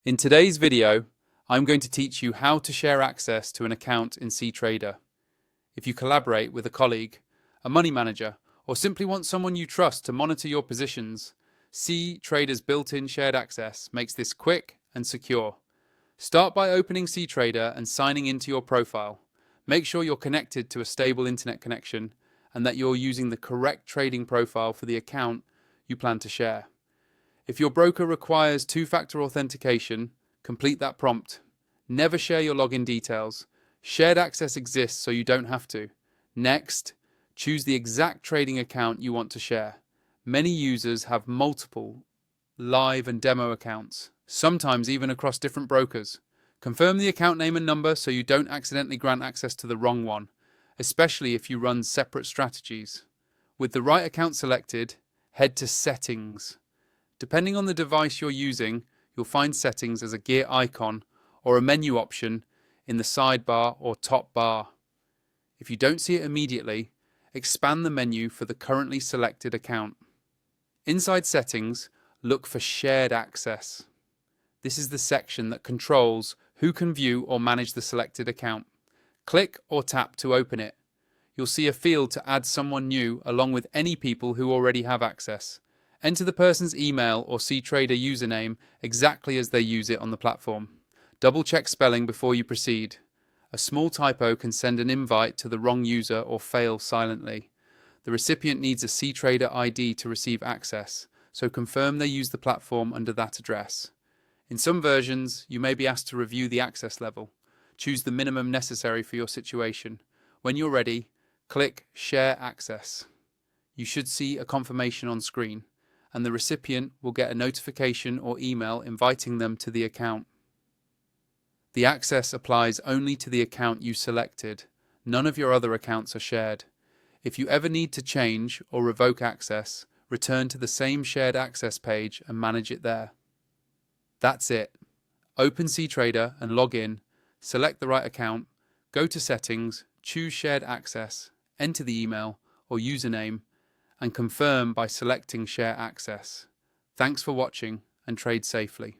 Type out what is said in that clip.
In today's video, I'm going to teach you how to share access to an account in Ctrader. If you collaborate with a colleague, a money manager, or simply want someone you trust to monitor your positions, Ctrader's built-in shared access makes this quick and secure. Start by opening Ctrader and signing into your profile. Make sure you're connected to a stable internet connection and that you're using the correct trading profile for the account you plan to share. If your broker requires two-factor authentication, complete that prompt. Never share your login details. Shared access exists so you don't have to. Next, choose the exact trading account you want to share. Many users have multiple live and demo accounts, sometimes even across different brokers. Confirm the account name and number so you don't accidentally grant access to the wrong one, especially if you run separate strategies. With the right account selected, head to Settings. Depending on the device you're using, you'll find Settings as a gear icon or a menu option in the sidebar or top bar. If you don't see it immediately, expand the menu for the currently selected account. Inside Settings, look for Shared Access. This is the section that controls who can view or manage the selected account. Click or tap to open it. You'll see a field to add someone new along with any people who already have access. Enter the person's email or Ctrader username exactly as they use it on the platform. Double check spelling before you proceed. A small typo can send an invite to the wrong user or fail silently. The recipient needs a Ctrader ID to receive access, so confirm they use the platform under that address. In some versions, you may be asked to review the access level. Choose the minimum necessary for your situation. When you're ready, click Share Access. You should see a confirmation on screen, and the recipient will get a notification or email inviting them to the account. The access applies only to the account you selected. None of your other accounts are shared. If you ever need to change or revoke access, return to the same shared access page and manage it there. That's it. Open Ctrader and log in, select the right account, go to Settings, choose Shared Access, enter the email or username, and confirm by selecting Share Access. Thanks for watching and trade safely.